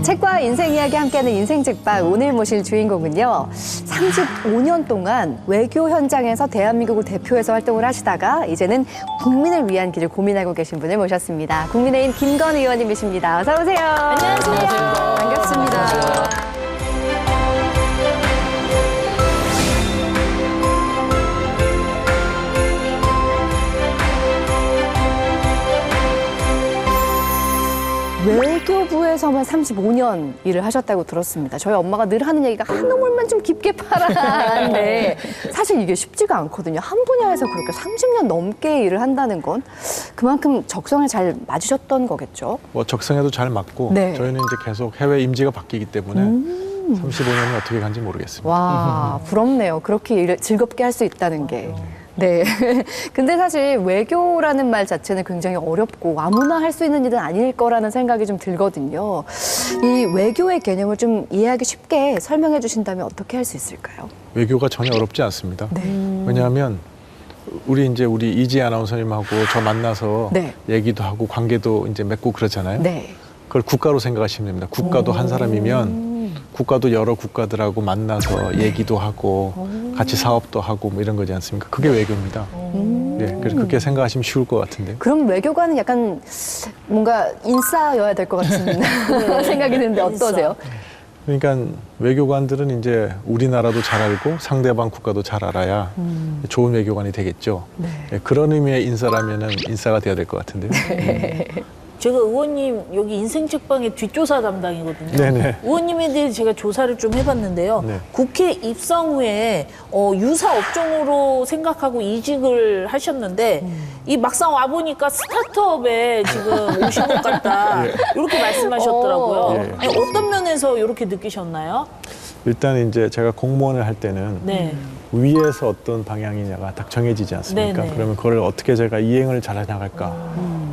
책과 인생 이야기 함께하는 인생책방 오늘 모실 주인공은요. 35년 동안 외교 현장에서 대한민국을 대표해서 활동을 하시다가 이제는 국민을 위한 길을 고민하고 계신 분을 모셨습니다. 국민의힘 김건희 의원님이십니다. 어서 오세요. 안녕하세요. 반갑습니다. 외교부에서만 35년 일을 하셨다고 들었습니다. 저희 엄마가 늘 하는 얘기가 한 우물만 좀 깊게 파라는데 사실 이게 쉽지가 않거든요. 한 분야에서 그렇게 30년 넘게 일을 한다는 건 그만큼 적성에 잘 맞으셨던 거겠죠? 뭐 적성에도 잘 맞고 네. 저희는 이제 계속 해외 임지가 바뀌기 때문에 35년이 어떻게 간지 모르겠습니다. 와, 부럽네요. 그렇게 일을 즐겁게 할 수 있다는 게. 네. 근데 사실 외교라는 말 자체는 굉장히 어렵고 아무나 할 수 있는 일은 아닐 거라는 생각이 좀 들거든요. 이 외교의 개념을 좀 이해하기 쉽게 설명해 주신다면 어떻게 할 수 있을까요? 외교가 전혀 어렵지 않습니다. 네. 왜냐하면 우리 이지 아나운서님하고 저 만나서 네. 얘기도 하고 관계도 이제 맺고 그러잖아요. 네. 그걸 국가로 생각하시면 됩니다. 국가도 한 사람이면 국가도 여러 국가들하고 만나서 얘기도 하고 같이 사업도 하고 뭐 이런 거지 않습니까? 그게 외교입니다. 네, 그래서 그렇게 생각하시면 쉬울 것 같은데요. 그럼 외교관은 약간 뭔가 인싸여야 될 것 같은 생각이 드는데 어떠세요? 그러니까 외교관들은 이제 우리나라도 잘 알고 상대방 국가도 잘 알아야 좋은 외교관이 되겠죠. 네. 네, 그런 의미의 인싸라면은 인싸가 돼야 될 것 같은데요. 제가 의원님 여기 인생책방의 뒷조사 담당이거든요. 네네. 의원님에 대해 제가 조사를 좀 해봤는데요. 네. 국회 입성 후에 유사 업종으로 생각하고 이직을 하셨는데 이 막상 와 보니까 스타트업에 지금 오신 것 같다 이렇게 말씀하셨더라고요. 예. 아니, 어떤 면에서 이렇게 느끼셨나요? 일단 이제 제가 공무원을 할 때는 네. 위에서 어떤 방향이냐가 딱 정해지지 않습니까? 네네. 그러면 그걸 어떻게 제가 이행을 잘 나갈까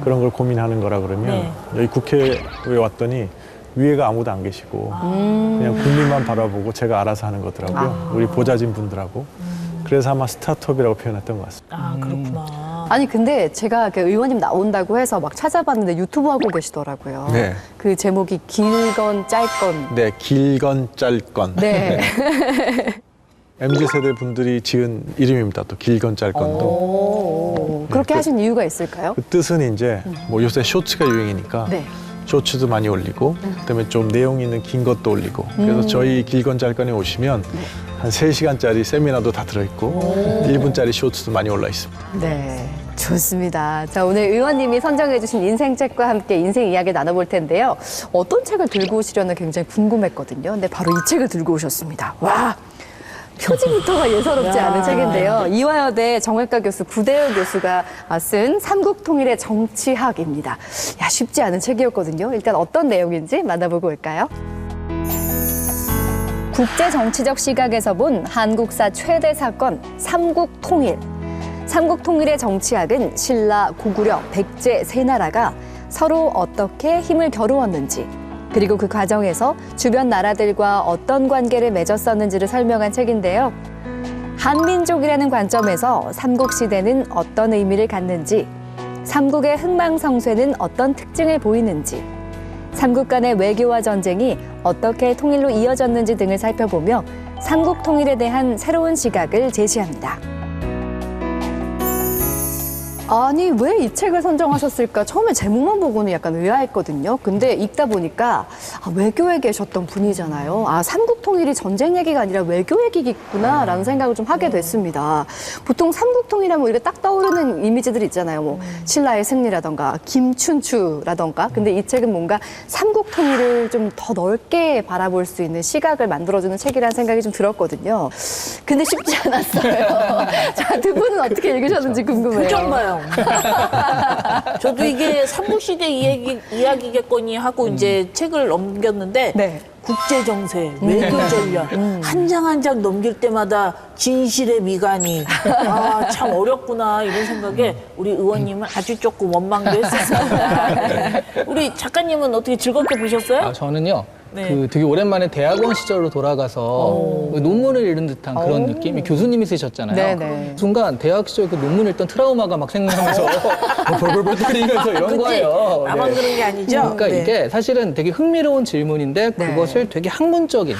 그런 걸 고민하는 거라 그러면 네. 여기 국회에 왔더니 위에가 아무도 안 계시고 그냥 국민만 바라보고 제가 알아서 하는 거더라고요. 우리 보좌진 분들하고. 그래서 아마 스타트업이라고 표현했던 것 같습니다. 아 그렇구나. 아니 근데 제가 그 의원님 나온다고 해서 막 찾아봤는데 유튜브 하고 계시더라고요. 네. 그 제목이 길건 짧건. 네, 길건 짧건. 네. MZ세대 분들이 지은 이름입니다. 또 길건 짧건도. 오, 그렇게 하신 이유가 있을까요? 그 뜻은 이제 뭐 요새 쇼츠가 유행이니까 네. 쇼츠도 많이 올리고 그다음에 좀 내용 있는 긴 것도 올리고 그래서 저희 길건 짧건에 오시면 한 3시간짜리 세미나도 다 들어있고 1분짜리 쇼츠도 많이 올라 있습니다. 네, 좋습니다. 자, 오늘 의원님이 선정해주신 인생책과 함께 인생 이야기 나눠볼 텐데요. 어떤 책을 들고 오시려나 굉장히 궁금했거든요. 근데 바로 이 책을 들고 오셨습니다. 와! 표지부터가 예사롭지 않은 책인데요. 이화여대 정외과 교수 구대여 교수가 쓴 삼국통일의 정치학입니다. 야, 쉽지 않은 책이었거든요. 일단 어떤 내용인지 만나보고 올까요? 국제 정치적 시각에서 본 한국사 최대 사건 삼국통일. 삼국통일의 정치학은 신라, 고구려, 백제 세 나라가 서로 어떻게 힘을 겨루었는지 그리고 그 과정에서 주변 나라들과 어떤 관계를 맺었었는지를 설명한 책인데요. 한민족이라는 관점에서 삼국시대는 어떤 의미를 갖는지, 삼국의 흥망성쇠는 어떤 특징을 보이는지, 삼국 간의 외교와 전쟁이 어떻게 통일로 이어졌는지 등을 살펴보며 삼국통일에 대한 새로운 시각을 제시합니다. 아니, 왜 이 책을 선정하셨을까? 처음에 제목만 보고는 약간 의아했거든요. 근데 읽다 보니까 외교에 계셨던 분이잖아요. 삼국통일이 전쟁 얘기가 아니라 외교 얘기겠구나라는 생각을 좀 하게 됐습니다. 보통 삼국통일하면 우리가 딱 떠오르는 이미지들이 있잖아요. 뭐 신라의 승리라던가 김춘추라던가. 근데 이 책은 뭔가 삼국통일을 좀 더 넓게 바라볼 수 있는 시각을 만들어주는 책이라는 생각이 좀 들었거든요. 근데 쉽지 않았어요. 자, 두 분은 어떻게 읽으셨는지 궁금해요. 정말요. 저도 이게 삼국시대 이야기겠거니 하고 이제 책을 넘겼는데 네. 국제 정세, 외교 전략 한 장 한 장 넘길 때마다 진실의 미간이 참 어렵구나 이런 생각에 우리 의원님은 아주 조금 원망도 했었습니다. 우리 작가님은 어떻게 즐겁게 보셨어요? 저는요. 네. 그 되게 오랜만에 대학원 시절로 돌아가서 그 논문을 읽은 듯한 그런 느낌. 교수님이 쓰셨잖아요. 네네. 순간 대학 시절 그 논문 읽던 트라우마가 막 생각나면서 벌벌벌 떨리면서 이런 거예요. 나만 네. 그런 게 아니죠? 그러니까 네. 이게 사실은 되게 흥미로운 질문인데 네. 그것을 되게 학문적인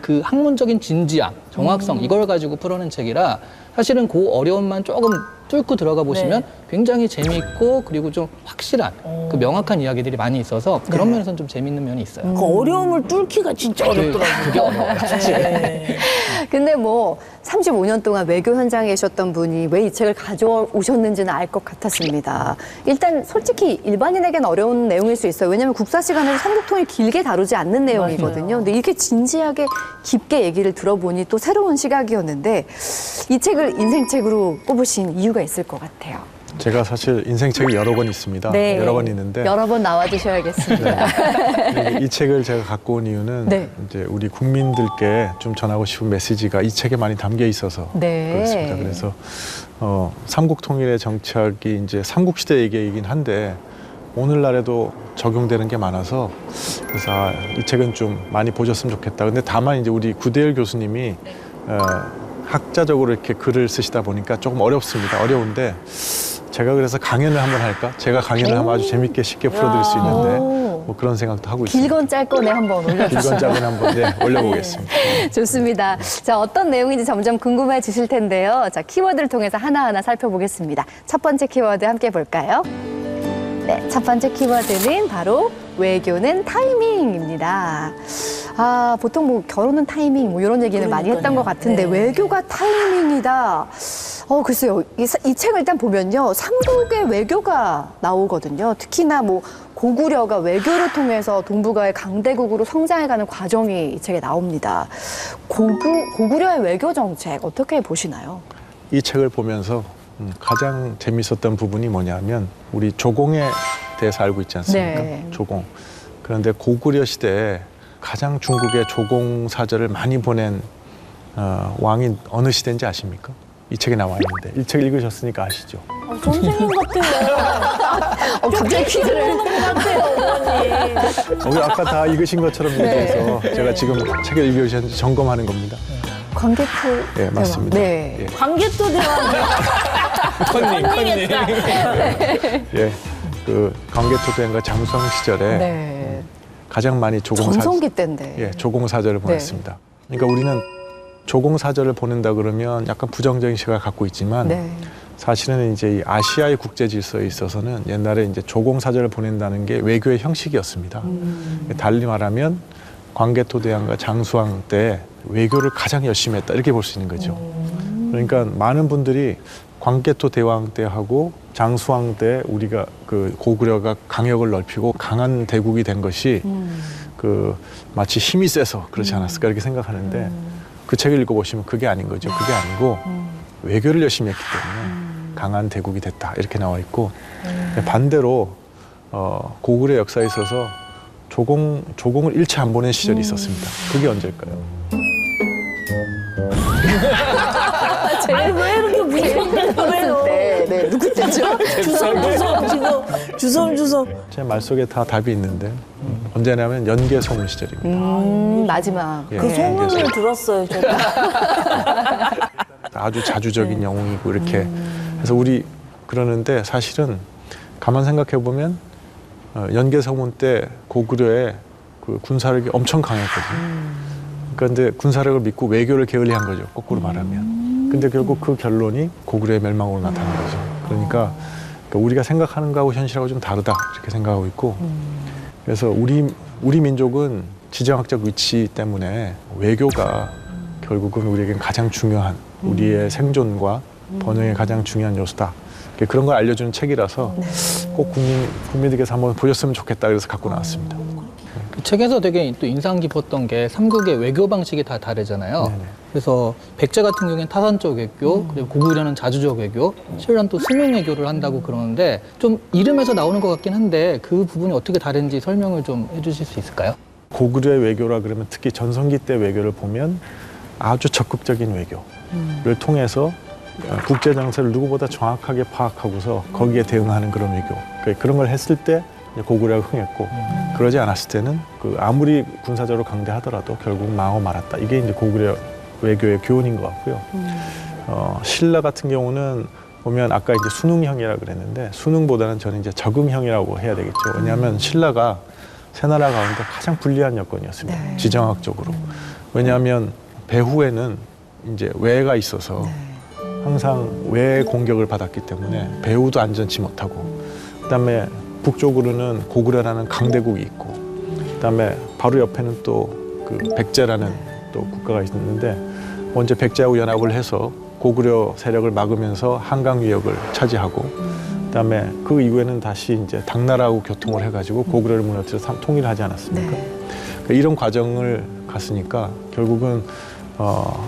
그 학문적인 진지함, 정확성 이걸 가지고 풀어낸 책이라 사실은 그 어려움만 조금 뚫고 들어가 보시면 네. 굉장히 재미있고 그리고 좀 확실한 그 명확한 이야기들이 많이 있어서 그런 면에서는 좀 재밌는 면이 있어요. 그 어려움을 뚫기가 진짜 어렵더라고요. 그게 어려워요, 사실. 네. 근데 뭐 35년 동안 외교 현장에 계셨던 분이 왜 이 책을 가져오셨는지는 알 것 같았습니다. 일단 솔직히 일반인에게는 어려운 내용일 수 있어요. 왜냐하면 국사 시간에서 삼국통일 길게 다루지 않는 내용이거든요. 근데 이렇게 진지하게 깊게 얘기를 들어보니 또 새로운 시각이었는데 이 책을 인생책으로 꼽으신 이유가 있을 것 같아요. 제가 사실 인생책이 여러 권 있습니다. 여러 권 있는데 여러 번 나와주셔야겠습니다. 이 책을 제가 갖고 온 이유는 네. 이제 우리 국민들께 좀 전하고 싶은 메시지가 이 책에 많이 담겨 있어서 네. 그렇습니다. 그래서 삼국통일의 정착이 이제 삼국시대 얘기이긴 한데 오늘날에도 적용되는 게 많아서 그래서 이 책은 좀 많이 보셨으면 좋겠다. 근데 다만 이제 우리 구대열 교수님이 학자적으로 이렇게 글을 쓰시다 보니까 조금 어렵습니다. 어려운데 제가 그래서 강연을 한번 할까? 제가 강연을 하면 아주 재밌게 쉽게 풀어드릴 수 있는데 뭐 그런 생각도 하고 있습니다. 길건 짧건에 한번 올려주세요. 길건 짧은 한번 올려보겠습니다. 좋습니다. 자, 어떤 내용인지 점점 궁금해지실 텐데요. 자, 키워드를 통해서 하나하나 살펴보겠습니다. 첫 번째 키워드 함께 볼까요? 네, 첫 번째 키워드는 바로 외교는 타이밍입니다. 보통 뭐 결혼은 타이밍 뭐 이런 얘기는 많이 했던 것 같은데 네. 외교가 타이밍이다. 글쎄요. 이 책을 일단 보면요. 삼국의 외교가 나오거든요. 특히나 뭐 고구려가 외교를 통해서 동북아의 강대국으로 성장해가는 과정이 이 책에 나옵니다. 고구려의 외교 정책 어떻게 보시나요? 이 책을 보면서 가장 재밌었던 부분이 뭐냐면 우리 조공에 대해서 알고 있지 않습니까? 네. 조공. 그런데 고구려 시대에 가장 중국에 조공 사절을 많이 보낸 왕이 어느 시대인지 아십니까? 이 책에 나와 있는데 이 책 읽으셨으니까 아시죠? 선생님 같아요. 갑자기 퀴즈를. 같아요, 우리 아까 다 읽으신 것처럼 얘기해서 제가 지금 책을 읽으셨는지 점검하는 겁니다. 광개토 예, 맞습니다. 네. 예. 관계도 컨닝. 예, 그 광개토 대왕과 장수왕 시절에 네. 가장 많이 전성기 때인데. 예, 조공사절을 보냈습니다. 그러니까 우리는 조공사절을 보낸다 그러면 약간 부정적인 시각을 갖고 있지만 네. 사실은 이제 이 아시아의 국제 질서에 있어서는 옛날에 이제 조공사절을 보낸다는 게 외교의 형식이었습니다. 달리 말하면 광개토 대왕과 장수왕 때 외교를 가장 열심히 했다 이렇게 볼 수 있는 거죠. 그러니까 많은 분들이 광개토 대왕 때 하고 장수왕 때 우리가 그 고구려가 강역을 넓히고 강한 대국이 된 것이 그 마치 힘이 세서 그렇지 않았을까 이렇게 생각하는데 그 책을 읽어보시면 그게 아닌 거죠. 그게 아니고 외교를 열심히 했기 때문에 강한 대국이 됐다 이렇게 나와 있고 반대로 고구려 역사에 있어서 조공을 일체 안 보낸 시절이 있었습니다. 그게 언제일까요? 아니, 왜 이렇게 무서운 거예요? 네, 누구 때죠? 주섬주섬. 제 말 속에 다 답이 있는데 언제냐면 연개소문 시절입니다. 마지막. 예. 그 네. 소문을 들었어요, 저도. 아주 자주적인 영웅이고 이렇게 해서 우리 그러는데 사실은 가만 생각해 보면 연개소문 때 고구려의 그 군사력이 엄청 강했거든요. 그런데 군사력을 믿고 외교를 게을리한 거죠. 거꾸로 말하면. 근데 결국 그 결론이 고구려의 멸망으로 나타난 거죠. 그러니까 우리가 생각하는 거하고 현실하고 좀 다르다 이렇게 생각하고 있고 그래서 우리 민족은 지정학적 위치 때문에 외교가 결국은 우리에겐 가장 중요한 우리의 생존과 번영의 가장 중요한 요소다. 그런 걸 알려주는 책이라서 꼭 국민들께서 한번 보셨으면 좋겠다 그래서 갖고 나왔습니다. 그 책에서 되게 또 인상 깊었던 게 삼국의 외교 방식이 다 다르잖아요. 네네. 그래서 백제 같은 경우에는 타산적 외교, 그리고 고구려는 자주적 외교, 신라는 또 수명 외교를 한다고 그러는데 좀 이름에서 나오는 것 같긴 한데 그 부분이 어떻게 다른지 설명을 좀 해주실 수 있을까요? 고구려의 외교라 그러면 특히 전성기 때 외교를 보면 아주 적극적인 외교, 통해서 국제 정세를 누구보다 정확하게 파악하고서 거기에 대응하는 그런 외교. 그런 걸 했을 때 고구려가 흥했고 그러지 않았을 때는 아무리 군사적으로 강대하더라도 결국 망하고 말았다. 이게 이제 고구려 외교의 교훈인 것 같고요. 신라 같은 경우는 보면 아까 이제 수능형이라 그랬는데 수능보다는 저는 이제 적응형이라고 해야 되겠죠. 왜냐하면 신라가 세 나라 가운데 가장 불리한 여건이었습니다. 네. 지정학적으로. 왜냐하면 배후에는 이제 외가 있어서 항상 외 공격을 받았기 때문에 배후도 안전치 못하고 그다음에 북쪽으로는 고구려라는 강대국이 있고 그다음에 바로 옆에는 또 그 백제라는 또 국가가 있었는데 먼저 백제하고 연합을 해서 고구려 세력을 막으면서 한강 유역을 차지하고 그다음에 그 이후에는 다시 이제 당나라하고 교통을 해가지고 고구려를 무너뜨려서 통일하지 않았습니까? 네. 그러니까 이런 과정을 갔으니까 결국은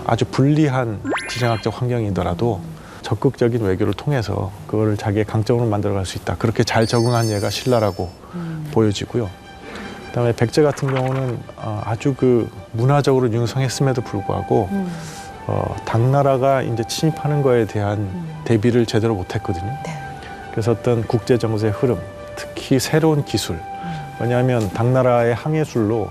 아주 불리한 지정학적 환경이더라도 적극적인 외교를 통해서 그거를 자기의 강점으로 만들어갈 수 있다. 그렇게 잘 적응한 예가 신라라고 보여지고요. 그다음에 백제 같은 경우는 아주 그 문화적으로 융성했음에도 불구하고 당나라가 이제 침입하는 거에 대한 대비를 제대로 못했거든요. 네. 그래서 어떤 국제 정세의 흐름, 특히 새로운 기술. 왜냐하면 당나라의 항해술로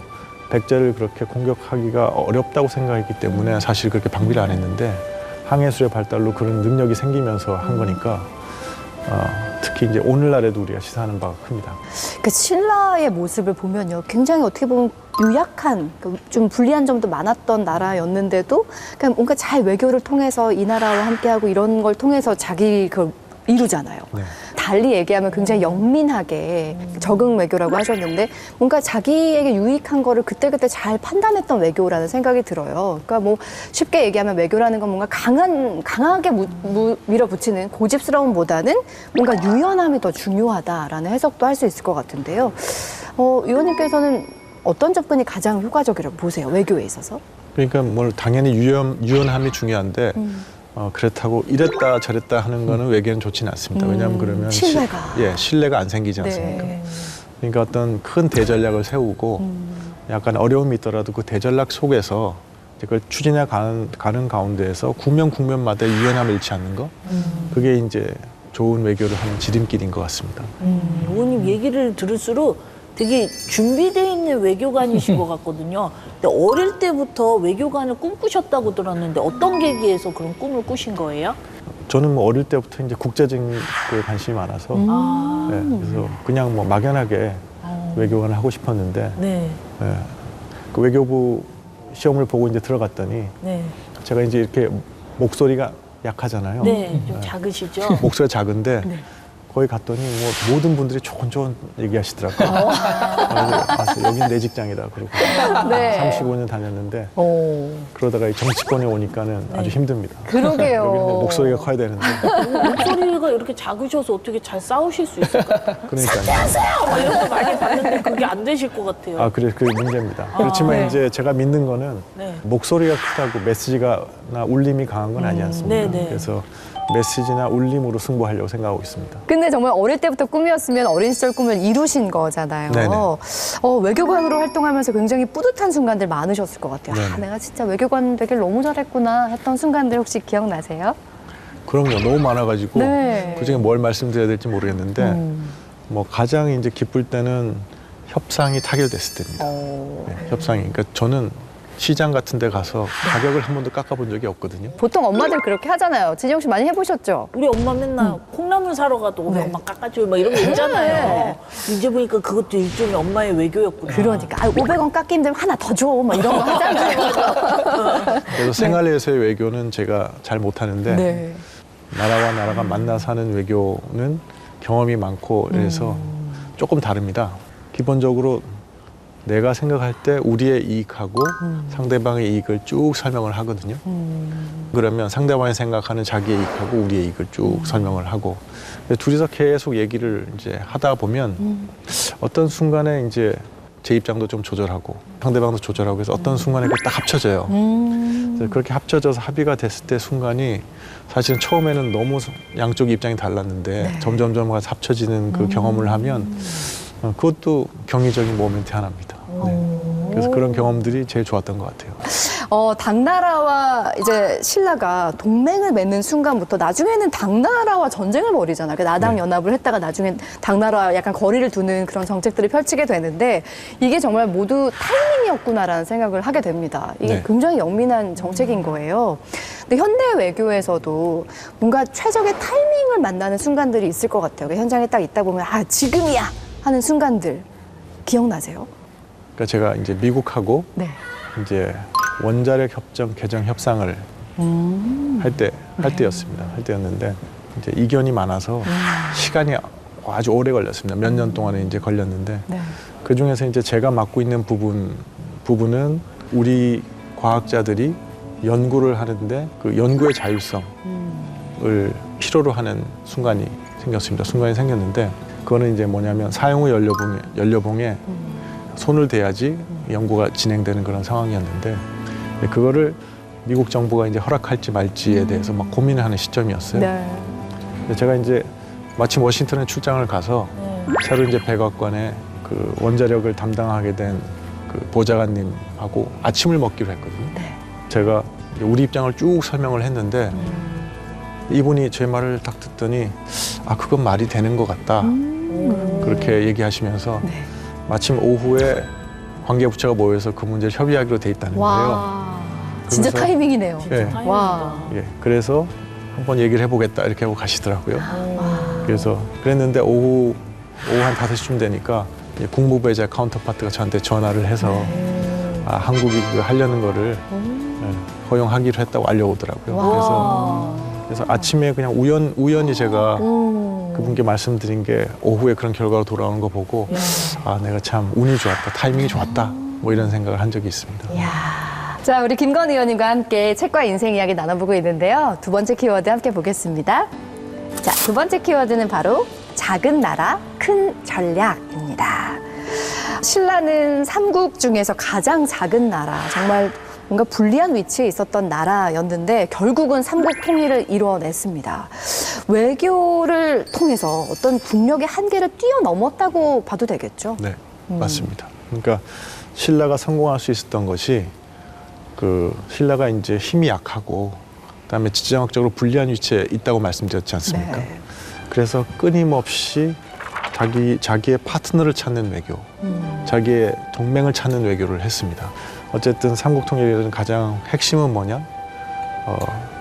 백제를 그렇게 공격하기가 어렵다고 생각했기 때문에 사실 그렇게 방비를 안 했는데 항해술의 발달로 그런 능력이 생기면서 한 거니까 특히 이제 오늘날에도 우리가 시사하는 바가 큽니다. 그 신라의 모습을 보면요, 굉장히 어떻게 보면 유약한, 좀 불리한 점도 많았던 나라였는데도 그냥 뭔가 잘 외교를 통해서 이 나라와 함께하고 이런 걸 통해서 자기 그 이루잖아요. 네. 달리 얘기하면 굉장히 영민하게 적응 외교라고 하셨는데 뭔가 자기에게 유익한 거를 그때그때 잘 판단했던 외교라는 생각이 들어요. 그러니까 뭐 쉽게 얘기하면 외교라는 건 뭔가 강하게 밀어붙이는 고집스러움보다는 뭔가 유연함이 더 중요하다라는 해석도 할 수 있을 것 같은데요. 의원님께서는 어떤 접근이 가장 효과적이라고 보세요? 외교에 있어서? 그러니까 뭘 당연히 유연함이 중요한데 그렇다고 이랬다 저랬다 하는 거는 외교는 좋지는 않습니다. 왜냐하면 그러면 신뢰가 안 생기지 않습니까? 네. 그러니까 어떤 큰 대전략을 세우고 약간 어려움이 있더라도 그 대전략 속에서 이제 그걸 추진해 가는 가운데에서 국면마다 유연함을 잃지 않는 거 그게 이제 좋은 외교를 하는 지름길인 것 같습니다. 의원님 얘기를 들을수록 되게 준비되어 있는 외교관이신 것 같거든요. 근데 어릴 때부터 외교관을 꿈꾸셨다고 들었는데 어떤 계기에서 그런 꿈을 꾸신 거예요? 저는 뭐 어릴 때부터 이제 국제적인 거에 관심이 많아서 네, 그래서 그냥 뭐 막연하게 외교관을 하고 싶었는데 네. 네, 그 외교부 시험을 보고 이제 들어갔더니 네. 제가 이제 이렇게 목소리가 약하잖아요. 네. 좀 작으시죠? 목소리가 작은데 거기 갔더니 뭐 모든 분들이 좋은 얘기하시더라고요. 그래서 여긴 내 직장이다. 그러고 네. 35년 다녔는데 그러다가 이 정치권에 오니까는 아주 힘듭니다. 그러게요. 여기는 뭐 목소리가 커야 되는데 목소리가 이렇게 작으셔서 어떻게 잘 싸우실 수 있을까요? 그러니까요. 막 이런 거 많이 봤는데 그게 안 되실 것 같아요. 그래 그게 문제입니다. 그렇지만 네. 이제 제가 믿는 거는 네. 목소리가 크다고 메시지가 나 울림이 강한 건 아니지 않습니까? 네, 네. 그래서 메시지나 울림으로 승부하려고 생각하고 있습니다. 근데 정말 어릴 때부터 꿈이었으면 어린 시절 꿈을 이루신 거잖아요. 네네. 외교관으로 활동하면서 굉장히 뿌듯한 순간들 많으셨을 것 같아요. 네네. 내가 진짜 외교관 되길 너무 잘했구나 했던 순간들 혹시 기억나세요? 그럼요. 너무 많아가지고 네. 그중에 뭘 말씀드려야 될지 모르겠는데 뭐 가장 이제 기쁠 때는 협상이 타결됐을 때입니다. 네, 협상이. 그러니까 저는 시장 같은 데 가서 가격을 한 번도 깎아본 적이 없거든요. 보통 엄마들 그렇게 하잖아요. 진영 씨 많이 해보셨죠? 우리 엄마 맨날 콩나물 사러 가도 네. 엄마 깎아줘 막 이런 거 있잖아요. 이제 보니까 그것도 일종의 엄마의 외교였구나. 그러니까 500원 깎기 힘들면 하나 더 줘. 막 이런 거 하잖아요. 그래서 생활에서의 외교는 제가 잘 못하는데 네. 나라와 나라가 만나서 하는 외교는 경험이 많고 그래서 조금 다릅니다. 기본적으로 내가 생각할 때 우리의 이익하고 상대방의 이익을 쭉 설명을 하거든요. 그러면 상대방이 생각하는 자기의 이익하고 우리의 이익을 쭉 설명을 하고 둘이서 계속 얘기를 이제 하다 보면 어떤 순간에 이제 제 입장도 좀 조절하고 상대방도 조절하고 해서 어떤 순간에 그게 딱 합쳐져요. 그래서 그렇게 합쳐져서 합의가 됐을 때 순간이 사실은 처음에는 너무 양쪽 입장이 달랐는데 점점점 가서 합쳐지는 그 경험을 하면 그것도 경이적인 모멘트 하나입니다. 네. 그래서 그런 경험들이 제일 좋았던 것 같아요. 당나라와 이제 신라가 동맹을 맺는 순간부터 나중에는 당나라와 전쟁을 벌이잖아요. 그 나당 연합을 했다가 나중에 당나라와 약간 거리를 두는 그런 정책들을 펼치게 되는데 이게 정말 모두 타이밍이었구나라는 생각을 하게 됩니다. 이게 네. 굉장히 영민한 정책인 거예요. 근데 현대 외교에서도 뭔가 최적의 타이밍을 만나는 순간들이 있을 것 같아요. 그 현장에 딱 있다 보면 아 지금이야 하는 순간들 기억나세요? 그러니까 제가 이제 미국하고 네. 이제 원자력 협정 개정 협상을 할 때였는데 이제 이견이 많아서 시간이 아주 오래 걸렸습니다. 몇 년 동안에 이제 걸렸는데 네. 그 중에서 이제 제가 맡고 있는 부분은 우리 과학자들이 연구를 하는데 그 연구의 자율성을 필요로 하는 순간이 생겼는데 그거는 이제 뭐냐면 사용 후 연료봉에 손을 대야지 연구가 진행되는 그런 상황이었는데 그거를 미국 정부가 이제 허락할지 말지에 대해서 막 고민을 하는 시점이었어요. 네. 근데 제가 이제 마침 워싱턴에 출장을 가서 새로 이제 백악관에 그 원자력을 담당하게 된 그 보좌관님하고 아침을 먹기로 했거든요. 네. 제가 우리 입장을 쭉 설명을 했는데 이분이 제 말을 딱 듣더니 아 그건 말이 되는 것 같다 그렇게 얘기하시면서 네. 마침 오후에 관계부처가 모여서 그 문제를 협의하기로 돼 있다는 거예요. 와, 진짜 그래서- 타이밍이네요. 네. 와. 예, 그래서 한번 얘기를 해보겠다 이렇게 하고 가시더라고요. 그래서 그랬는데 오후 한 5시쯤 되니까 이제 국무부 이제 카운터파트가 저한테 전화를 해서 아, 한국이 그 하려는 거를 예, 허용하기로 했다고 알려오더라고요. 그래서 아침에 그냥 우연히 제가 그분께 말씀드린 게 오후에 그런 결과로 돌아오는 거 보고 아 내가 참 운이 좋았다, 타이밍이 좋았다 뭐 이런 생각을 한 적이 있습니다. 자, 우리 김건 의원님과 함께 책과 인생 이야기 나눠보고 있는데요. 두 번째 키워드 함께 보겠습니다. 자, 두 번째 키워드는 바로 작은 나라, 큰 전략입니다. 신라는 삼국 중에서 가장 작은 나라, 정말 뭔가 불리한 위치에 있었던 나라였는데 결국은 삼국 통일을 이뤄냈습니다. 외교를 통해서 어떤 국력의 한계를 뛰어넘었다고 봐도 되겠죠? 네, 맞습니다. 그러니까 신라가 성공할 수 있었던 것이 그 신라가 이제 힘이 약하고 그다음에 지정학적으로 불리한 위치에 있다고 말씀드렸지 않습니까? 네. 그래서 끊임없이 자기의 파트너를 찾는 외교, 자기의 동맹을 찾는 외교를 했습니다. 어쨌든 삼국 통일의 가장 핵심은 뭐냐?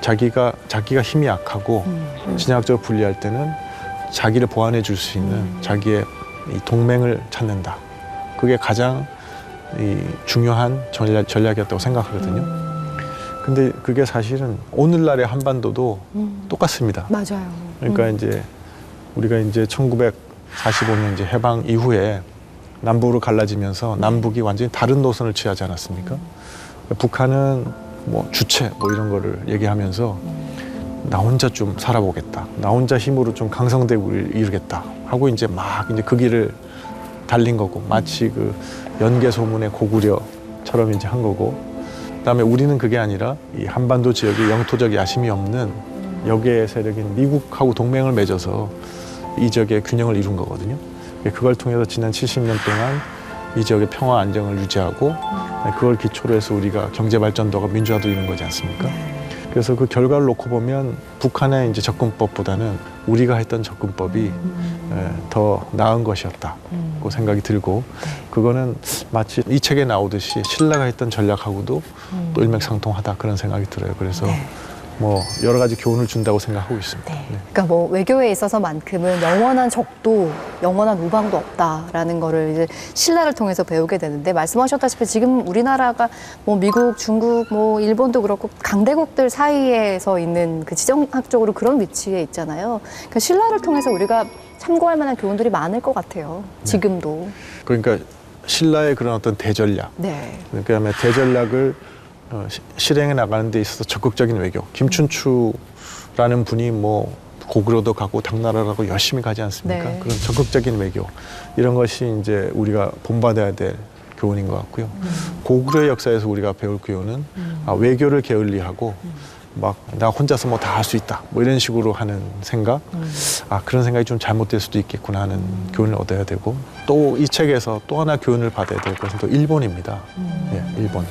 자기가 힘이 약하고 진화학적으로 불리할 때는 자기를 보완해 줄 수 있는 자기의 이 동맹을 찾는다. 그게 가장 중요한 전략이었다고 생각하거든요. 근데 그게 사실은 오늘날의 한반도도 똑같습니다. 맞아요. 그러니까 이제 우리가 이제 1945년 이제 해방 이후에 남북으로 갈라지면서 남북이 완전히 다른 노선을 취하지 않았습니까? 북한은 뭐 주체 뭐 이런 거를 얘기하면서 나 혼자 좀 살아보겠다. 나 혼자 힘으로 좀 강성대국을 이루겠다. 하고 이제 막 이제 그 길을 달린 거고 마치 그 연개 소문의 고구려처럼 이제 한 거고 그다음에 우리는 그게 아니라 이 한반도 지역에 영토적 야심이 없는 역의 세력인 미국하고 동맹을 맺어서 이 지역의 균형을 이룬 거거든요. 그걸 통해서 지난 70년 동안 이 지역의 평화 안정을 유지하고 그걸 기초로 해서 우리가 경제 발전도가 민주화도 이룬 거지 않습니까? 그래서 그 결과를 놓고 보면 북한의 이제 접근법보다는 우리가 했던 접근법이 더 나은 것이었다고 생각이 들고 그거는 마치 이 책에 나오듯이 신라가 했던 전략하고도 또 일맥상통하다 그런 생각이 들어요. 그래서 뭐 여러 가지 교훈을 준다고 생각하고 있습니다. 네. 그러니까 뭐 외교에 있어서만큼은 영원한 적도 영원한 우방도 없다라는 거를 이제 신라를 통해서 배우게 되는데 말씀하셨다시피 지금 우리나라가 뭐 미국, 중국, 뭐 일본도 그렇고 강대국들 사이에서 있는 그 지정학적으로 그런 위치에 있잖아요. 그러니까 신라를 통해서 우리가 참고할 만한 교훈들이 많을 것 같아요. 지금도. 그러니까 신라의 그런 어떤 대전략, 네. 그다음에 대전략을 실행해 나가는 데 있어서 적극적인 외교. 김춘추라는 분이 뭐 고구려도 가고 당나라라고 열심히 가지 않습니까? 네. 그런 적극적인 외교 이런 것이 이제 우리가 본받아야 될 교훈인 것 같고요. 고구려 역사에서 우리가 배울 교훈은 외교를 게을리하고 막 나 혼자서 뭐 다 할 수 있다 뭐 이런 식으로 하는 생각 그런 생각이 좀 잘못될 수도 있겠구나 하는 교훈을 얻어야 되고 또 이 책에서 또 하나 교훈을 받아야 될 것은 또 일본입니다. 예, 일본.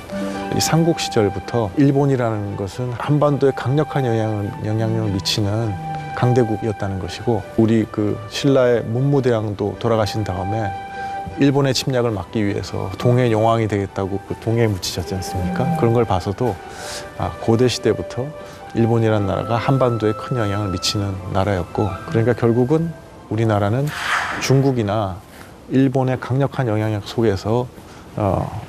이 삼국 시절부터 일본이라는 것은 한반도에 강력한 영향력을 미치는 강대국이었다는 것이고, 우리 그 신라의 문무대왕도 돌아가신 다음에 일본의 침략을 막기 위해서 동해 용왕이 되겠다고 그 동해에 묻히셨지 않습니까? 그런 걸 봐서도 고대 시대부터 일본이라는 나라가 한반도에 큰 영향을 미치는 나라였고, 그러니까 결국은 우리나라는 중국이나 일본의 강력한 영향력 속에서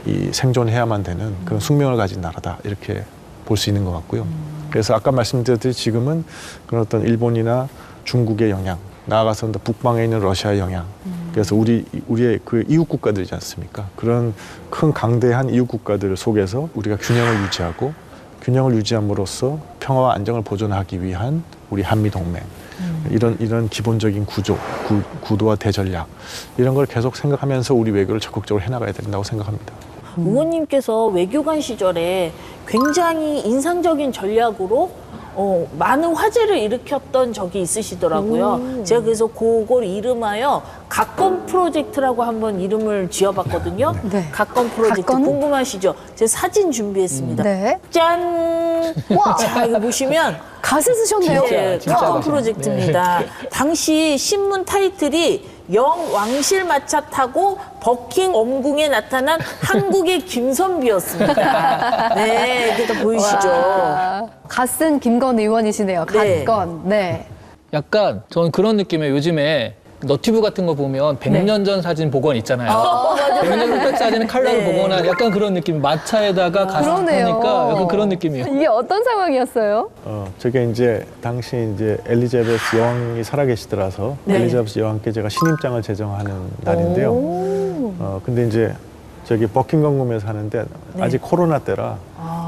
이 생존해야만 되는 그런 숙명을 가진 나라다, 이렇게 볼 수 있는 것 같고요. 그래서 아까 말씀드렸듯이 지금은 그런 어떤 일본이나 중국의 영향, 나아가서 북방에 있는 러시아의 영향, 그래서 우리의 그 이웃 국가들이지 않습니까? 그런 큰 강대한 이웃 국가들 속에서 우리가 균형을 유지하고, 균형을 유지함으로써 평화와 안정을 보존하기 위한 우리 한미 동맹, 이런 기본적인 구도와 대전략, 이런 걸 계속 생각하면서 우리 외교를 적극적으로 해나가야 된다고 생각합니다. 의원님께서 외교관 시절에 굉장히 인상적인 전략으로 많은 화제를 일으켰던 적이 있으시더라고요. 제가 그래서 그걸 이름하여 각건 프로젝트라고 한번 이름을 지어봤거든요. 네. 각건 프로젝트 각건? 궁금하시죠? 제가 사진 준비했습니다. 네. 짠! 와! 자, 이거 보시면 갓을 쓰셨네요. 진짜 각건 맛있네. 프로젝트입니다. 당시 신문 타이틀이 영왕실 마차 타고 버킹 엄궁에 나타난 한국의 김선비였습니다. 네, 그래도 보이시죠? 갓쓴 김건 의원이시네요. 네. 갓건. 네. 약간 저는 그런 느낌이에요. 요즘에 너튜브 같은 거 보면 100년 전 사진 복원 있잖아요. 100년 전 사진은 칼라로 네. 복원한 약간 그런 느낌. 마차에다가 그러네요. 가스하니까 약간 그런 느낌이에요. 이게 어떤 상황이었어요? 저게 이제 당시 이제 엘리자베스 여왕이 살아계시더라서 네. 엘리자베스 여왕께 제가 신임장을 제정하는 날인데요. 근데 이제 저기 버킹엄 궁에서 하는데 아직 코로나 때라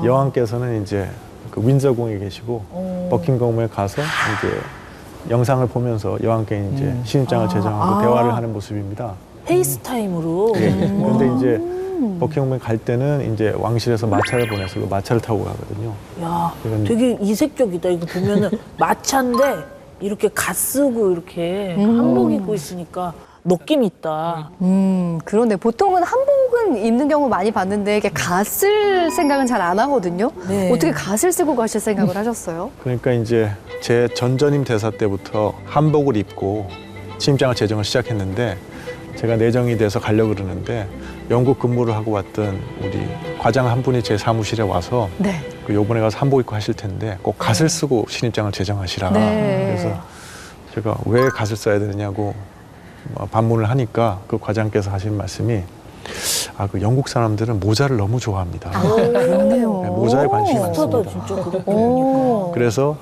여왕께서는 이제 그 윈저궁에 계시고 버킹엄에 가서 이제 영상을 보면서 여왕께 이제 신임장을 제정하고 대화를 하는 모습입니다. 페이스타임으로. 예. 그런데 이제 버킹엄에 갈 때는 이제 왕실에서 마차를 보내서 그 마차를 타고 가거든요. 야, 이건- 되게 이색적이다. 이거 보면은 마차인데 이렇게 갓 쓰고 이렇게 한복 입고 있으니까 느낌 있다. 그런데 보통은 한복은 입는 경우 많이 봤는데 이게 갓을 생각은 잘 안 하거든요. 네. 어떻게 갓을 쓰고 가실 생각을 하셨어요? 그러니까 이제 제 전전임 대사 때부터 한복을 입고 신임장을 제정을 시작했는데, 제가 내정이 돼서 가려고 그러는데 영국 근무를 하고 왔던 우리 과장 한 분이 제 사무실에 와서 네. 그 요번에 가서 한복 입고 하실 텐데 꼭 갓을 쓰고 신임장을 제정하시라. 네. 그래서 제가 왜 갓을 써야 되느냐고 반문을 하니까 그 과장께서 하신 말씀이 그 영국 사람들은 모자를 너무 좋아합니다. 그러네요. 네, 모자에 관심이 비슷하다, 많습니다. 진짜 그렇게. 오. 그래서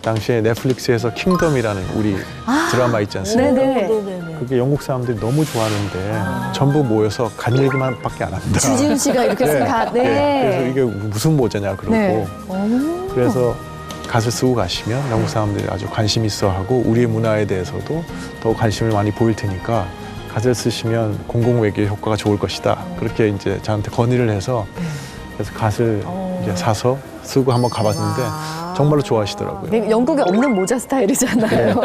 당시에 넷플릭스에서 킹덤이라는 우리 드라마 있지 않습니까? 네네. 네네네. 그게 영국 사람들이 너무 좋아하는데 전부 모여서 간 얘기만 밖에 안 합니다. 주지훈 씨가 이렇게 쓴 갓. 네. 그래서 이게 무슨 모자냐 그러고 네. 그래서 갓을 쓰고 가시면 영국 사람들이 아주 관심 있어 하고 우리의 문화에 대해서도 더 관심을 많이 보일 테니까 갓을 쓰시면 공공외교 효과가 좋을 것이다. 그렇게 이제 저한테 건의를 해서 그래서 갓을 이제 사서 쓰고 한번 가봤는데 정말로 좋아하시더라고요. 영국에 없는 모자 스타일이잖아요.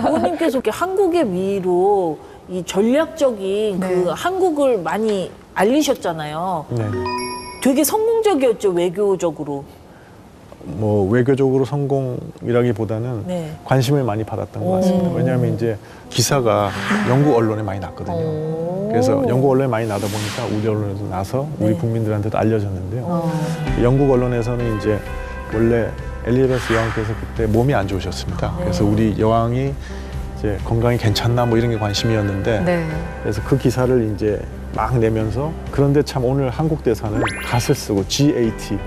부모님께서 이렇게 한국의 위로 이 전략적인 네. 그 한국을 많이 알리셨잖아요. 네. 되게 성공적이었죠, 외교적으로. 뭐 외교적으로 성공이라기보다는 네. 관심을 많이 받았던 것 같습니다. 왜냐하면 이제 기사가 영국 언론에 많이 났거든요. 그래서 영국 언론에 많이 나다 보니까 우리 언론에도 나서 우리 네. 국민들한테도 알려졌는데요. 영국 언론에서는 이제 원래 엘리자베스 여왕께서 그때 몸이 안 좋으셨습니다. 그래서 우리 여왕이 이제 건강이 괜찮나 뭐 이런 게 관심이었는데 네. 그래서 그 기사를 이제 막 내면서 그런데 참 오늘 한국 대사는 갓을 쓰고 GAT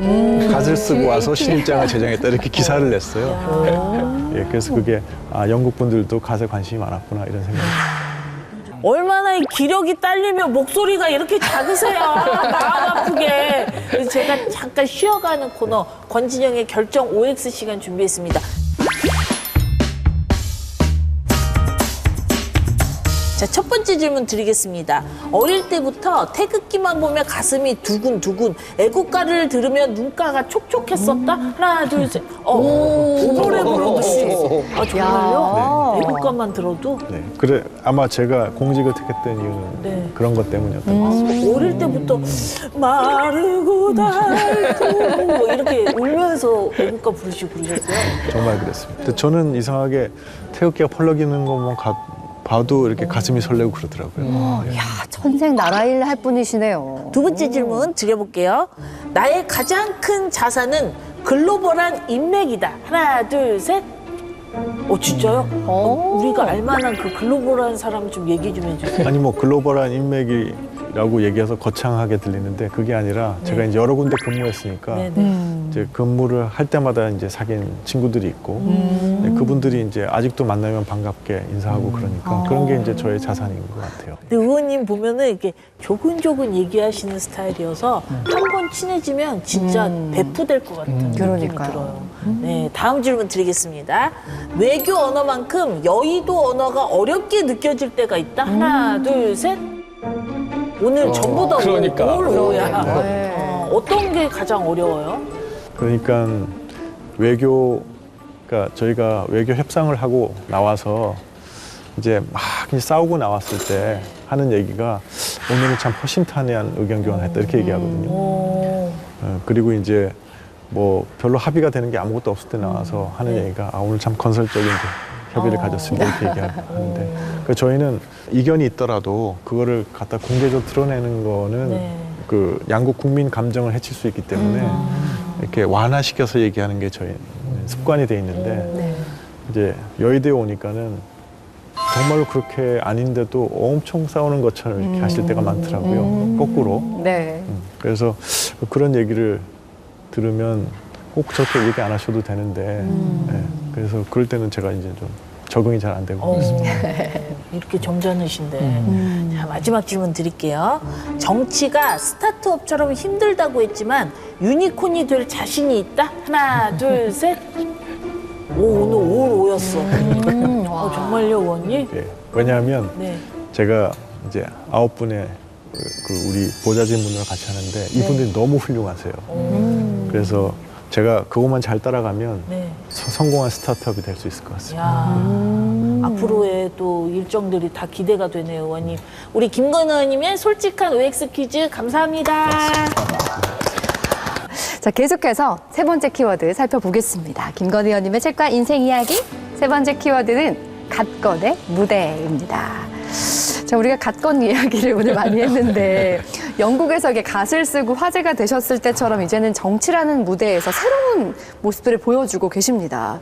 갓을 쓰고 와서 신임장을 제정했다 이렇게 기사를 냈어요. 예, 그래서 그게 영국 분들도 갓에 관심이 많았구나 이런 생각이. 얼마나 이 기력이 딸리면 목소리가 이렇게 작으세요. 마음 아프게. 그래서 제가 잠깐 쉬어가는 코너 권진영의 결정 OX 시간 준비했습니다. 자, 자, 첫 번째 질문 드리겠습니다. 어릴 때부터 태극기만 보면 가슴이 두근두근, 애국가를 들으면 눈가가 촉촉했었다? 하나, 둘, 셋. 노래 부르듯이. 아, 정말요? 애국가만 들어도? 네. 그래 아마 제가 공직을 택했던 이유는 네. 그런 것 때문이었던 것 같습니다. 어릴 때부터 마르고 닳고 뭐 이렇게 울면서 애국가 부르시고 그러셨어요? 정말 그랬습니다. 근데 저는 이상하게 태극기가 펄럭이는 것만 봐도 이렇게 가슴이 설레고 그러더라고요. 네. 야, 천생 나라일 할 분이시네요. 두 번째 질문 드려볼게요. 나의 가장 큰 자산은 글로벌한 인맥이다. 하나, 둘, 셋. 진짜요? 우리가 알만한 그 글로벌한 사람 좀 얘기 좀 해주세요. 아니 뭐 글로벌한 인맥이라고 얘기해서 거창하게 들리는데 그게 아니라 제가 이제 여러 군데 근무했으니까 네네. 이제 근무를 할 때마다 이제 사귄 친구들이 있고 네, 그분들이 이제 아직도 만나면 반갑게 인사하고 그러니까 그런 게 이제 저의 자산인 것 같아요. 근데 의원님 보면은 이렇게 조근조근 얘기하시는 스타일이어서 한 번 친해지면 진짜 배프될 것 같은 느낌이 그러니까요. 들어요. 네, 다음 질문 드리겠습니다. 외교 언어만큼 여의도 언어가 어렵게 느껴질 때가 있다. 하나, 둘, 셋. 오늘 전부 다 그러니까. 오야. 네. 어떤 게 가장 어려워요? 그러니까 그러니까 저희가 외교 협상을 하고 나와서 이제 막 이제 싸우고 나왔을 때 하는 얘기가 오늘은 참 허심탄회한 의견 교환했다 이렇게 얘기하거든요. 그리고 이제 뭐 별로 합의가 되는 게 아무것도 없을 때 나와서 하는 얘기가 오늘 참 건설적인 협의를 가졌습니다 이렇게 얘기하는데 그러니까 저희는 이견이 있더라도 그거를 갖다 공개적으로 드러내는 거는 그 양국 국민 감정을 해칠 수 있기 때문에 이렇게 완화시켜서 얘기하는 게 저희 습관이 돼 있는데 이제 여의도에 오니까는 정말로 그렇게 아닌데도 엄청 싸우는 것처럼 이렇게 하실 때가 많더라고요. 거꾸로. 네. 그래서 그런 얘기를 들으면 꼭 저렇게 얘기 안 하셔도 되는데 네. 그래서 그럴 때는 제가 이제 좀 적응이 잘 안 되고 그렇습니다. 이렇게 점잖으신데. 자, 마지막 질문 드릴게요. 정치가 스타트업처럼 힘들다고 했지만 유니콘이 될 자신이 있다? 하나, 둘, 셋. 오늘 5였어. 정말요, 의원님? 예. 왜냐하면 네. 제가 이제 9분의 그 우리 보좌진분들과 같이 하는데 이분들이 너무 훌륭하세요. 그래서 제가 그것만 잘 따라가면 네. 성공한 스타트업이 될 수 있을 것 같습니다. 야, 앞으로의 또 일정들이 다 기대가 되네요, 의원님. 우리 김건희 의원님의 솔직한 OX 퀴즈 감사합니다. 자, 계속해서 세 번째 키워드 살펴보겠습니다. 김건희 의원님의 책과 인생 이야기. 세 번째 키워드는 갓건의 무대입니다. 자, 우리가 갓건 이야기를 오늘 많이 했는데 영국에서 이게 갓을 쓰고 화제가 되셨을 때처럼 이제는 정치라는 무대에서 새로운 모습들을 보여주고 계십니다.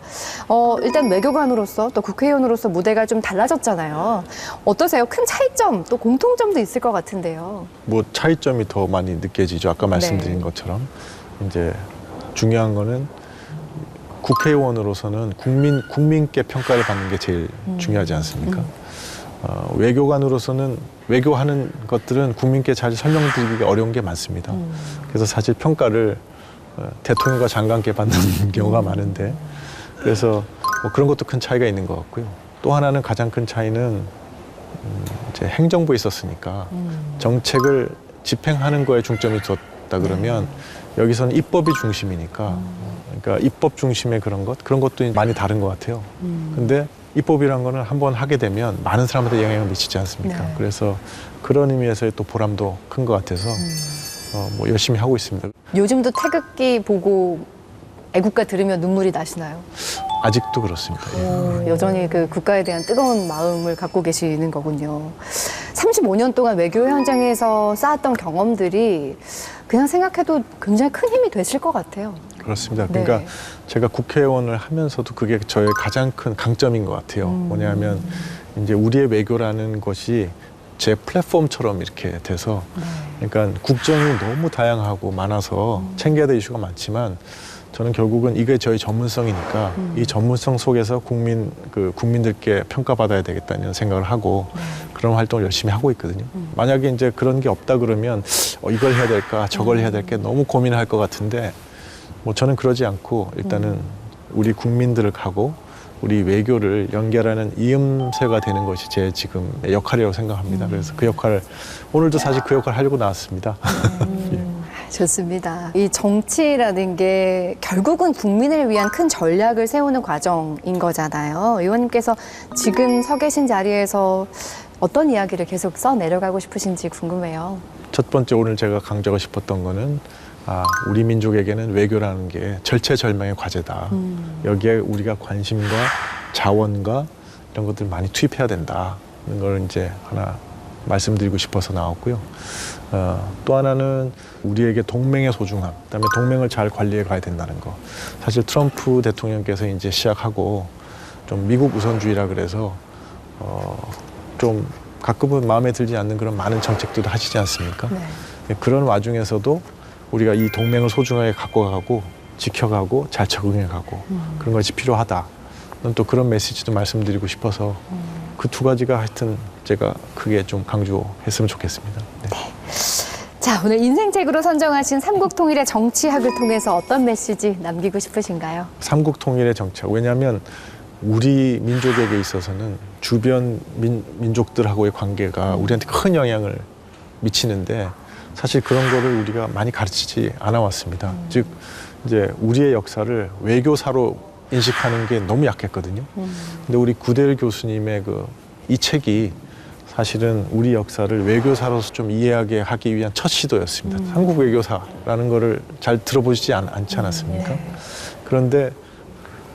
일단 외교관으로서 또 국회의원으로서 무대가 좀 달라졌잖아요. 어떠세요? 큰 차이점 또 공통점도 있을 것 같은데요. 뭐 차이점이 더 많이 느껴지죠. 아까 말씀드린 것처럼 이제 중요한 거는 국회의원으로서는 국민께 평가를 받는 게 제일 중요하지 않습니까? 외교관으로서는 외교하는 것들은 국민께 잘 설명드리기가 어려운 게 많습니다. 그래서 사실 평가를 대통령과 장관께 받는 경우가 많은데 그래서 뭐 그런 것도 큰 차이가 있는 것 같고요. 또 하나는 가장 큰 차이는 이제 행정부에 있었으니까 정책을 집행하는 거에 중점이 뒀다 그러면 여기서는 입법이 중심이니까 그러니까 입법 중심의 그런 것도 많이 다른 것 같아요. 근데 입법이란 거는 한번 하게 되면 많은 사람한테 영향을 미치지 않습니까? 네. 그래서 그런 의미에서의 또 보람도 큰 것 같아서 뭐 열심히 하고 있습니다. 요즘도 태극기 보고 애국가 들으면 눈물이 나시나요? 아직도 그렇습니다. 예. 여전히 그 국가에 대한 뜨거운 마음을 갖고 계시는 거군요. 35년 동안 외교 현장에서 쌓았던 경험들이 그냥 생각해도 굉장히 큰 힘이 되실 것 같아요. 그렇습니다. 그러니까 네. 제가 국회의원을 하면서도 그게 저의 가장 큰 강점인 것 같아요. 뭐냐면 이제 우리의 외교라는 것이 제 플랫폼처럼 이렇게 돼서 그러니까 국정이 너무 다양하고 많아서 챙겨야 될 이슈가 많지만 저는 결국은 이게 저희 전문성이니까 이 전문성 속에서 국민들께 평가받아야 되겠다는 생각을 하고 그런 활동을 열심히 하고 있거든요. 만약에 이제 그런 게 없다 그러면 이걸 해야 될까 저걸 해야 될까 너무 고민을 할 것 같은데 뭐 저는 그러지 않고 일단은 우리 국민들을 가고 우리 외교를 연결하는 이음새가 되는 것이 제 지금 역할이라고 생각합니다. 그래서 그 역할을 오늘도 사실 그 역할을 하려고 나왔습니다. 좋습니다. 이 정치라는 게 결국은 국민을 위한 큰 전략을 세우는 과정인 거잖아요. 의원님께서 지금 서 계신 자리에서 어떤 이야기를 계속 써 내려가고 싶으신지 궁금해요. 첫 번째 오늘 제가 강조하고 싶었던 거는 우리 민족에게는 외교라는 게 절체절명의 과제다. 여기에 우리가 관심과 자원과 이런 것들 많이 투입해야 된다는 걸 이제 하나 말씀드리고 싶어서 나왔고요. 또 하나는 우리에게 동맹의 소중함, 그다음에 동맹을 잘 관리해 가야 된다는 거. 사실 트럼프 대통령께서 이제 시작하고 좀 미국 우선주의라 그래서 좀 가끔은 마음에 들지 않는 그런 많은 정책들도 하시지 않습니까? 네. 그런 와중에서도 우리가 이 동맹을 소중하게 갖고 가고 지켜가고 잘 적응해 가고 그런 것이 필요하다. 또 그런 메시지도 말씀드리고 싶어서 그 두 가지가 하여튼 제가 크게 좀 강조했으면 좋겠습니다. 네. 자, 오늘 인생책으로 선정하신 삼국통일의 정치학을 통해서 어떤 메시지 남기고 싶으신가요? 삼국 통일의 정책. 왜냐하면 우리 민족에게 있어서는 주변 민족들하고의 관계가 우리한테 큰 영향을 미치는데 사실 그런 거를 우리가 많이 가르치지 않아 왔습니다. 즉 이제 우리의 역사를 외교사로 인식하는 게 너무 약했거든요. 근데 우리 구대일 교수님의 이 책이 사실은 우리 역사를 외교사로서 좀 이해하게 하기 위한 첫 시도였습니다. 한국 외교사라는 거를 잘 들어보시지 않지 않았습니까? 그런데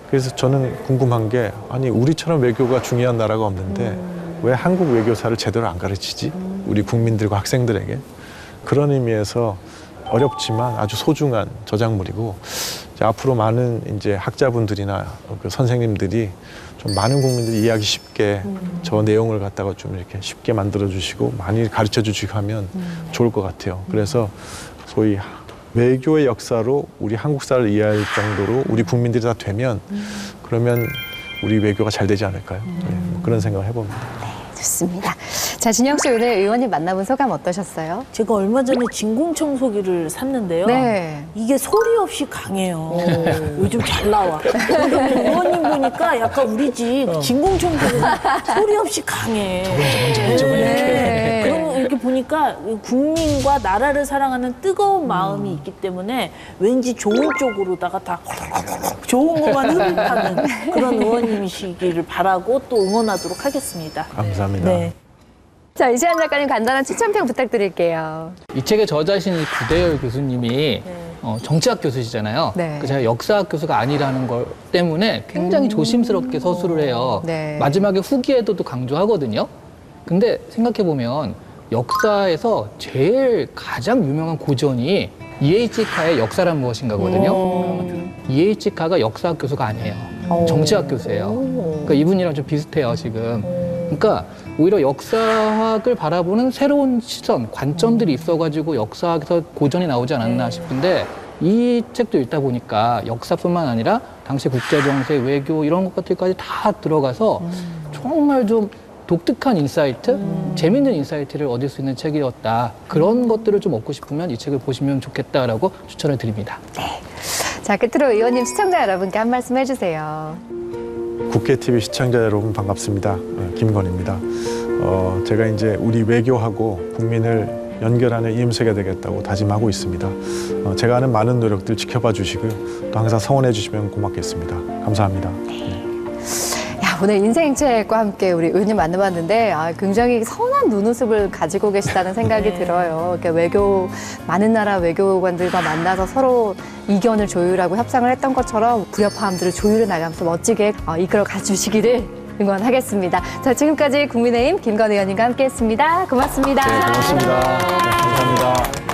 그래서 저는 궁금한 게 아니 우리처럼 외교가 중요한 나라가 없는데 왜 한국 외교사를 제대로 안 가르치지? 우리 국민들과 학생들에게. 그런 의미에서 어렵지만 아주 소중한 저작물이고 이제 앞으로 많은 이제 학자분들이나 그 선생님들이 좀 많은 국민들이 이해하기 쉽게 저 내용을 갖다가 좀 이렇게 쉽게 만들어 주시고 많이 가르쳐 주시고 하면 좋을 것 같아요. 그래서 소위 외교의 역사로 우리 한국사를 이해할 정도로 우리 국민들이 다 되면 그러면 우리 외교가 잘 되지 않을까요? 네, 뭐 그런 생각을 해봅니다. 좋습니다. 자, 진영 씨 오늘 의원님 만나본 소감 어떠셨어요? 제가 얼마 전에 진공청소기를 샀는데요. 네. 이게 소리 없이 강해요. 요즘 잘 나와. 근데 의원님 보니까 약간 우리 집 진공청소기가 소리 없이 강해. 네. 그럼 이렇게 보니까 국민과 나라를 사랑하는 뜨거운 마음이 있기 때문에 왠지 좋은 쪽으로다가 다 좋은 것만 흡입하는 그런 의원님이시기를 바라고 또 응원하도록 하겠습니다. 감사합니다. 네. 자, 이시안 작가님 간단한 추천평 부탁드릴게요. 이 책의 저자신 구대열 교수님이 정치학 교수시잖아요. 네. 제가 역사학 교수가 아니라는 걸 때문에 굉장히 조심스럽게 서술을 해요. 네. 마지막에 후기에도 또 강조하거든요. 근데 생각해보면 역사에서 제일 가장 유명한 고전이 E.H. 카의 역사란 무엇인가거든요. E.H. 카가 역사학 교수가 아니에요. 정치학 교수예요. 그러니까 이분이랑 좀 비슷해요, 지금. 그러니까 오히려 역사학을 바라보는 새로운 시선, 관점들이 있어가지고 역사학에서 고전이 나오지 않았나 싶은데 이 책도 읽다 보니까 역사뿐만 아니라 당시 국제정세, 외교 이런 것들까지 다 들어가서 정말 좀 독특한 인사이트, 재밌는 인사이트를 얻을 수 있는 책이었다. 그런 것들을 좀 얻고 싶으면 이 책을 보시면 좋겠다라고 추천을 드립니다. 자, 끝으로 의원님 시청자 여러분께 한 말씀 해주세요. 국회TV 시청자 여러분 반갑습니다. 김건희입니다. 제가 이제 우리 외교하고 국민을 연결하는 이음새가 되겠다고 다짐하고 있습니다. 제가 하는 많은 노력들 지켜봐 주시고요. 또 항상 성원해 주시면 고맙겠습니다. 감사합니다. 야, 오늘 인생책과 함께 우리 의원님 만나봤는데 굉장히 선한 눈웃음을 가지고 계시다는 생각이 들어요. 이렇게 많은 나라 외교관들과 만나서 서로 이견을 조율하고 협상을 했던 것처럼 불협화음들을 조율해 나가면서 멋지게 이끌어 가주시기를 응원하겠습니다. 자, 지금까지 국민의힘 김건희 의원님과 함께했습니다. 고맙습니다. 네, 고맙습니다. 네, 감사합니다.